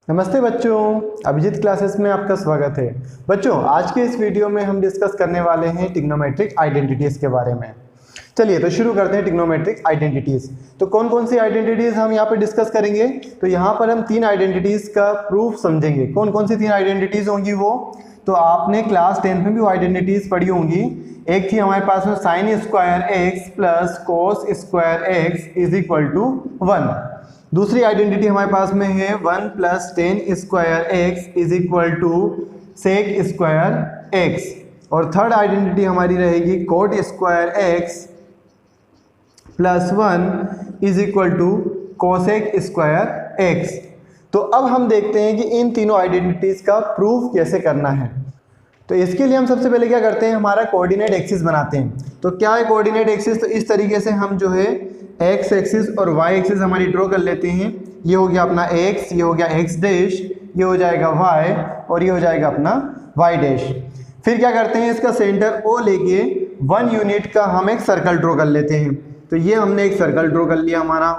नमस्ते बच्चों, अभिजीत क्लासेस में आपका स्वागत है। बच्चों, आज के इस वीडियो में हम डिस्कस करने वाले हैं ट्रिग्नोमेट्रिक आइडेंटिटीज के बारे में। चलिए तो शुरू करते हैं ट्रिग्नोमेट्रिक आइडेंटिटीज। तो कौन कौन सी आइडेंटिटीज हम यहाँ पे डिस्कस करेंगे? तो यहाँ पर हम तीन आइडेंटिटीज का प्रूफ समझेंगे। कौन कौन सी तीन आइडेंटिटीज होंगी वो? तो आपने क्लास 10 में भी वो आइडेंटिटीज पढ़ी होंगी। एक थी हमारे पास में sine square x plus cos square x is equal to 1। दूसरी आइडेंटिटी हमारे पास में है 1 plus tan square x is equal to sec square x. और थर्ड आइडेंटिटी हमारी रहेगी cot square x plus 1 is equal to cosec square x. तो अब हम देखते हैं कि इन तीनों आइडेंटिटीज का प्रूफ कैसे करना है। तो इसके लिए हम सबसे पहले क्या करते हैं, हमारा कोऑर्डिनेट एक्सिस बनाते हैं। तो क्या है कोऑर्डिनेट एक्सिस? तो इस तरीके से हम जो है एक्स एक्सिस और वाई एक्सिस हमारी ड्रॉ कर लेते हैं। ये हो गया अपना एक्स, ये हो गया एक्स डैश, ये हो जाएगा वाई और ये हो जाएगा अपना वाई डैश। फिर क्या करते हैं, इसका सेंटर ओ लेके 1 यूनिट का हम एक सर्कल ड्रॉ कर लेते हैं। तो ये हमने एक सर्कल ड्रॉ कर लिया हमारा,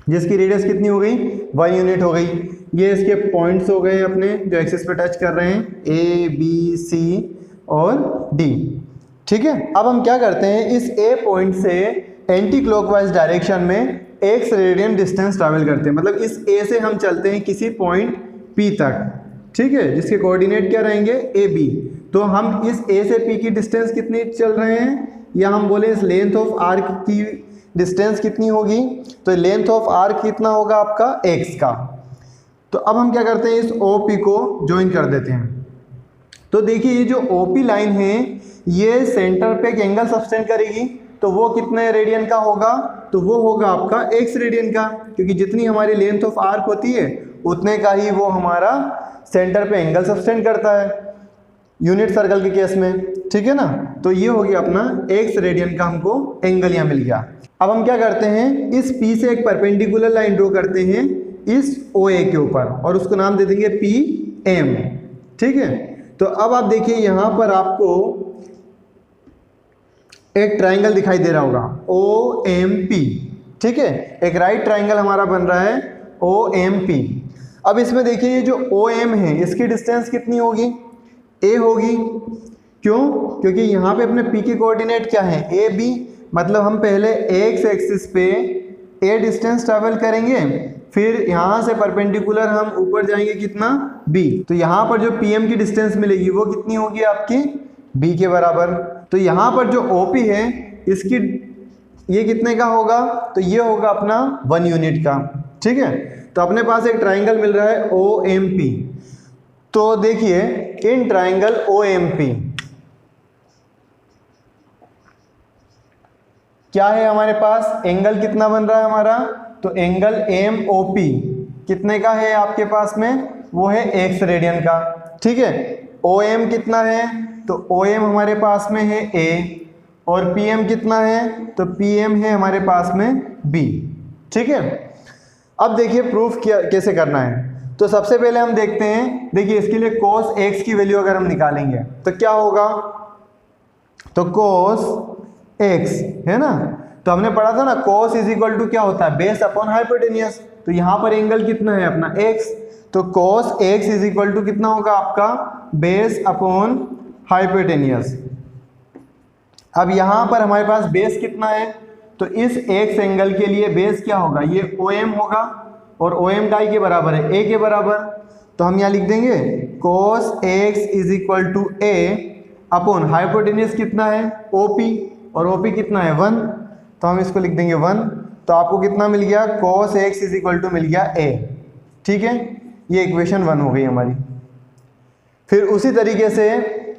जिसकी रेडियस कितनी हो गई? 1 यूनिट हो गई। ये इसके पॉइंट्स हो गए अपने जो एक्सिस पे टच कर रहे हैं, ए बी सी और डी। ठीक है, अब हम क्या करते हैं, इस ए पॉइंट से एंटी क्लॉकवाइज डायरेक्शन में x रेडियन डिस्टेंस ट्रैवल करते हैं। मतलब इस ए से हम चलते हैं किसी पॉइंट P तक, ठीक है, जिसके कोऑर्डिनेट क्या रहेंगे? A B. तो हम इस ए से P की डिस्टेंस कितनी चल रहे हैं, या हम बोले इस लेंथ ऑफ आर्क की डिस्टेंस कितनी होगी? तो लेंथ ऑफ आर्क कितना होगा आपका? x का। तो अब हम क्या करते हैं, इस OP को ज्वाइन कर देते हैं। तो देखिए ये जो OP लाइन है ये सेंटर पे एक एंगल सब्टेंड करेगी। तो वो कितने रेडियन का होगा? तो वो होगा आपका x रेडियन का, क्योंकि जितनी हमारी लेंथ ऑफ आर्क होती है उतने का ही वो हमारा सेंटर पे एंगल सब्टेंड करता है यूनिट सर्कल के केस में। ठीक है ना, तो ये हो गया अपना x रेडियन का हमको एंगल यहाँ मिल गया। अब हम क्या करते हैं, इस P से एक परपेंडिकुलर लाइन ड्रॉ करते हैं इस OA के ऊपर और उसको नाम दे देंगे PM। ठीक है, तो अब आप देखिए यहाँ पर आपको एक ट्राइंगल दिखाई दे रहा होगा OMP। ठीक है, एक राइट ट्राइंगल हमारा बन रहा है OMP। अब इसमें देखिए ये जो OM है इसकी डिस्टेंस कितनी होगी? A होगी। क्यों? क्योंकि यहाँ पे अपने P के कोऑर्डिनेट क्या है? AB। मतलब हम पहले x एक्सिस पे A डिस्टेंस ट्रैवल करेंगे, फिर यहाँ से परपेंडिकुलर हम ऊपर जाएंगे कितना? B। तो यहाँ पर जो PM की डिस्टेंस मिलेगी वो कितनी होगी आपकी? B के बराबर। तो यहाँ पर जो OP है इसकी ये कितने का होगा? तो ये होगा अपना 1 यूनिट का। ठीक है, तो अपने पास एक ट्राइंगल मिल रहा है OMP। तो देखिए इन ट्राइंगल OMP क्या है हमारे पास? एंगल कितना बन रहा है हमारा? तो एंगल MOP कितने का है आपके पास में? वो है x रेडियन का। ठीक है, OM कितना है? तो OM हमारे पास में है A और PM कितना है? तो PM है हमारे पास में B। ठीक है, अब देखिए प्रूफ कैसे करना है। तो सबसे पहले हम देखते हैं, देखिए इसके लिए cos x की वैल्यू अगर हम निकालेंगे तो क्या होगा? तो cos x है ना, तो हमने पढ़ा था ना cos इज इक्वल टू क्या होता है? Base upon hypotenuse. तो यहाँ पर एंगल कितना है अपना? x। तो cos x is equal to कितना होगा आपका? Base upon hypotenuse. अब यहाँ पर हमारे पास बेस कितना है? तो इस x एंगल के लिए बेस क्या होगा? ये OM होगा और OM का के बराबर है A के बराबर। तो हम यहाँ लिख देंगे cos x is equal to A upon hypotenuse कितना है? OP, और OP कितना है? 1। तो हम इसको लिख देंगे 1। तो आपको कितना मिल गया? cos x is equal to मिल गया A। ठीक है, ये इक्वेशन 1 हो गई हमारी। फिर उसी तरीके से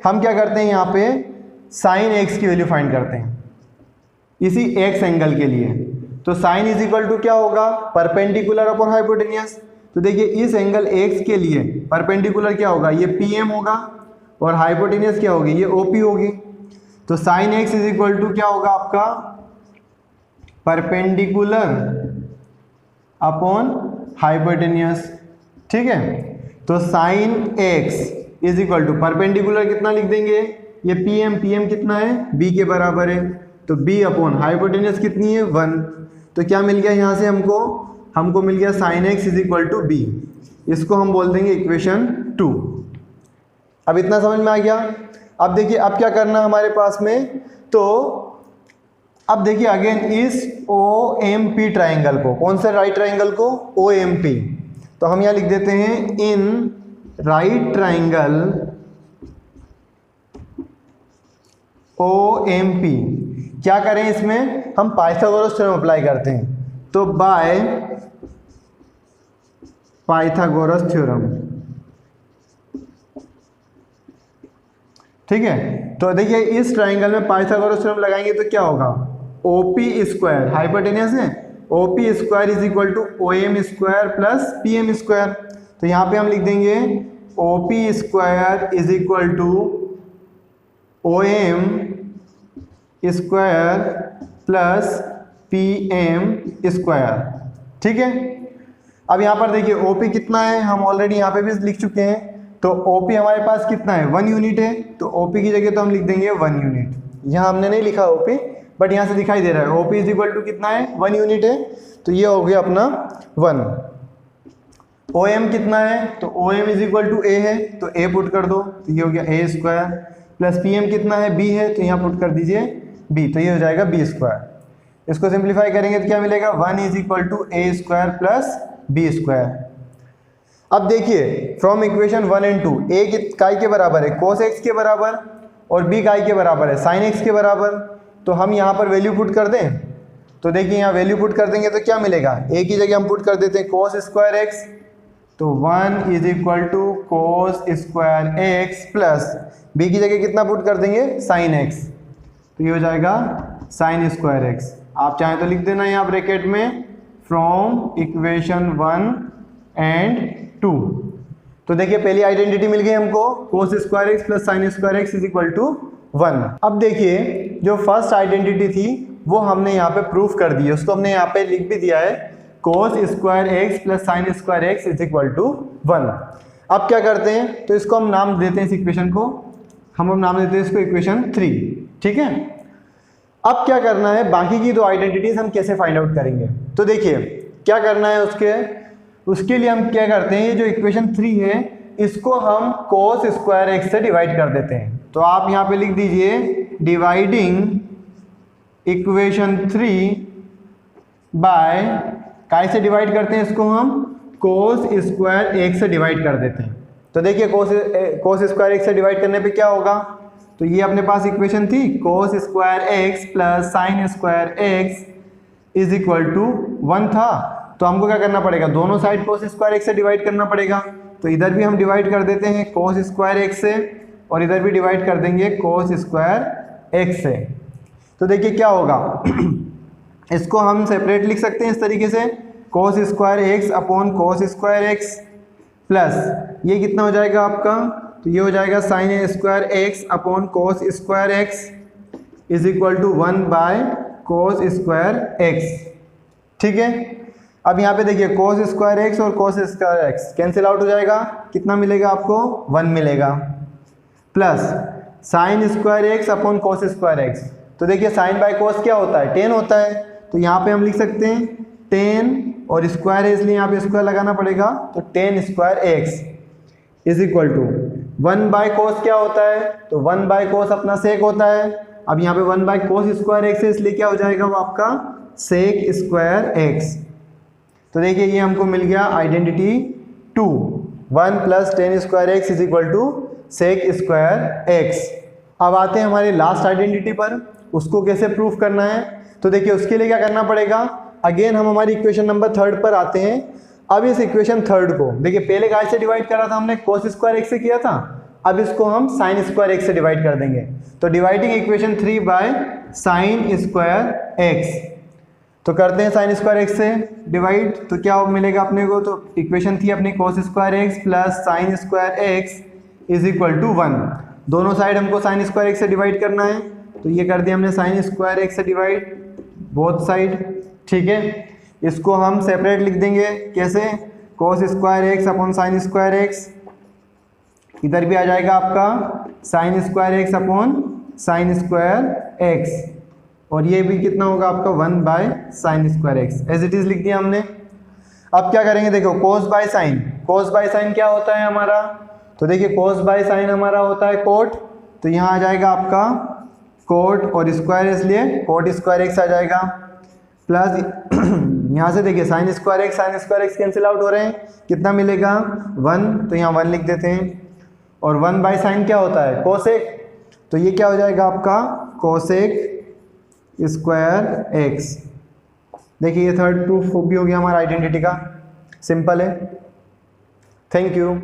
हम क्या करते हैं, यहाँ पे साइन x की वैल्यू फाइंड करते हैं इसी x एंगल के लिए। तो साइन इज इक्वल टू क्या होगा? Perpendicular upon hypotenuse. तो देखिए इस एंगल x के लिए परपेंडिकुलर क्या होगा? ये PM होगा और हाइपोटेनियस क्या होगी? ये OP होगी। तो साइन x इज इक्वल टू क्या होगा आपका? Perpendicular upon hypotenuse. ठीक है, तो साइन x is equal to perpendicular कितना लिख देंगे? ये PM कितना है? B के बराबर है। तो B अपॉन हाइपोटेनियस कितनी है? 1। तो क्या मिल गया यहाँ से हमको? हमको मिल गया sine x is equal to B. इसको हम बोल देंगे इक्वेशन 2। अब इतना समझ में आ गया। अब देखिए अब क्या करना हमारे पास में, तो अब देखिए अगेन इस ओ एम पी ट्राइंगल को, कौन से राइट ट्राइंगल को, ओ एम पी, तो हम यहाँ लिख देते हैं in right triangle O M P. क्या करें इसमें, हम पाइथागोरस थ्योरम अप्लाई करते हैं, तो बाय पाइथागोरस थ्योरम, ठीक है। तो देखिए इस ट्राइंगल में पाइथागोरस थ्योरम लगाएंगे तो क्या होगा, ओपी स्क्वायर, हाइपोटेन्यूस है, OP square is equal to O M square plus P M square. तो यहाँ पे हम लिख देंगे OP square is equal to O M square plus P M square, ठीक है। अब यहाँ पर देखिए ओपी कितना है, हम ऑलरेडी यहाँ पे भी लिख चुके हैं, तो ओपी हमारे पास कितना है, 1 यूनिट है, तो ओपी की जगह तो हम लिख देंगे 1 यूनिट। यहाँ हमने नहीं लिखा ओपी, बट यहाँ से दिखाई दे रहा है ओपी इज इक्वल टू कितना है, 1 यूनिट है, तो ये हो गया अपना 1। ओ एम कितना है, तो O M is equal to A है, तो ए पुट कर दो, तो ये हो गया ए स्क्वायर, प्लस पी एम कितना है, बी है, तो यहाँ पुट कर दीजिए बी, तो ये हो जाएगा बी स्क्वायर। इसको सिंप्लीफाई करेंगे तो क्या मिलेगा, 1 is equal to A square plus B square. अब देखिए फ्रॉम इक्वेशन 1 एंड 2, ए काय के बराबर है कोस एक्स के बराबर, और बी काय के बराबर है साइन एक्स के बराबर, तो हम यहाँ पर वैल्यू पुट कर दें, तो देखिए यहाँ वैल्यू पुट कर देंगे तो क्या मिलेगा, ए की जगह हम पुट कर देते हैं कोस स्क्वायर एक्स, तो 1 is equal to cos square x, plus B की जगह कितना पुट कर देंगे, साइन एक्स, तो ये हो जाएगा साइन स्क्वायर एक्स। आप चाहें तो लिख देना यहाँ ब्रैकेट में फ्रॉम इक्वेशन 1 एंड 2। तो देखिए पहली आइडेंटिटी मिल गई हमको, cos square x plus sine square x is equal to 1। अब देखिए जो फर्स्ट आइडेंटिटी थी वो हमने यहाँ पे प्रूफ कर दी है, उसको हमने यहाँ पे लिख भी दिया है, cos square x plus sine square x is equal to 1। अब क्या करते हैं, तो इसको हम नाम देते हैं, इस इक्वेशन को हम नाम देते हैं इसको इक्वेशन 3, ठीक है। अब क्या करना है, बाकी की दो आइडेंटिटीज हम कैसे फाइंड आउट करेंगे, तो देखिए क्या करना है उसके लिए हम क्या करते हैं, ये जो इक्वेशन 3 है इसको हम कोस स्क्वायर एक्स से डिवाइड कर देते हैं। तो आप यहाँ पे लिख दीजिए डिवाइडिंग इक्वेशन 3 बाय, काय से डिवाइड करते हैं इसको, हम कोस स्क्वायर एक्स से डिवाइड कर देते हैं। तो देखिए कोस स्क्वायर एक्स से डिवाइड करने पे क्या होगा, तो ये अपने पास इक्वेशन थी cos square x plus sine square x is equal to 1 था, तो हमको क्या करना पड़ेगा, दोनों साइड कोस स्क्वायर एक्स से डिवाइड करना पड़ेगा, तो इधर भी हम डिवाइड कर देते हैं कोस स्क्वायर एक्स से, और इधर भी डिवाइड कर देंगे कोस स्क्वायर एक्स से। तो देखिए क्या होगा इसको हम सेपरेट लिख सकते हैं इस तरीके से, cos square x upon cos square x, plus ये कितना हो जाएगा आपका, तो ये हो जाएगा sine square x upon cos square x is equal to 1 by cos square x, ठीक है। अब यहाँ पे देखिए कोस स्क्वायर एक्स और कोस स्क्वायर एक्स कैंसिल आउट हो जाएगा, कितना मिलेगा आपको, 1 मिलेगा, plus sine square x upon cos square x, तो देखिए साइन बाय कोस क्या होता है, 10 होता है, तो यहाँ पे हम लिख सकते हैं 10 और स्क्वायर है इसलिए यहाँ पे स्क्वायर लगाना पड़ेगा, तो 10 square x is equal to 1 by cos क्या होता है, तो 1 बाय कोस अपना सेक होता है। अब यहाँ पे 1 बाय कोस स्क्वायर एक्स है इसलिए क्या हो जाएगा वो आपका सेक स्क्वायर एक्स। तो देखिए ये हमको मिल गया identity 2, 1 plus 10 square x is equal to sec square x. अब आते हैं हमारी लास्ट आइडेंटिटी पर, उसको कैसे प्रूफ करना है, तो देखिए उसके लिए क्या करना पड़ेगा, अगेन हम हमारी इक्वेशन नंबर 3 पर आते हैं। अब इस इक्वेशन 3 को देखिए पहले काय से डिवाइड करा था हमने, कोस स्क्वायर एक्स से किया था, अब इसको हम साइन स्क्वायर एक्स से डिवाइड कर देंगे, तो dividing equation 3 by sine square x, तो करते हैं साइन स्क्वायर एक्स से डिवाइड, तो क्या मिलेगा अपने को, तो इक्वेशन थी अपनी cos square x plus sine square x is equal to 1, दोनों साइड हमको साइन स्क्वायर एक्स से डिवाइड करना है, तो ये कर दिया हमने साइन स्क्वायर एक्स से डिवाइड बोथ साइड, ठीक है। इसको हम सेपरेट लिख देंगे कैसे, cos square x upon sine square x, इधर भी आ जाएगा आपका sine square x upon sine square x, और ये भी कितना होगा आपका 1 by sine square x, as it is लिख दिया हमने। अब क्या करेंगे, देखो cos by sine, cos by sine क्या होता है हमारा, तो देखिए कोस बाय साइन हमारा होता है कोट, तो यहाँ आ जाएगा आपका कोट और स्क्वायर, इसलिए कोट स्क्वायर एक्स आ जाएगा, प्लस यहाँ से देखिए sign square x cancel out हो रहे हैं, कितना मिलेगा 1, तो यहाँ 1 लिख देते हैं, और 1 बाय साइन क्या होता है कोसेक, तो ये क्या हो जाएगा आपका कोसेक स्क्वायर एक्स। देखिए ये थर्ड प्रूफ भी हो गया हमारा आइडेंटिटी का, सिंपल है। Thank you.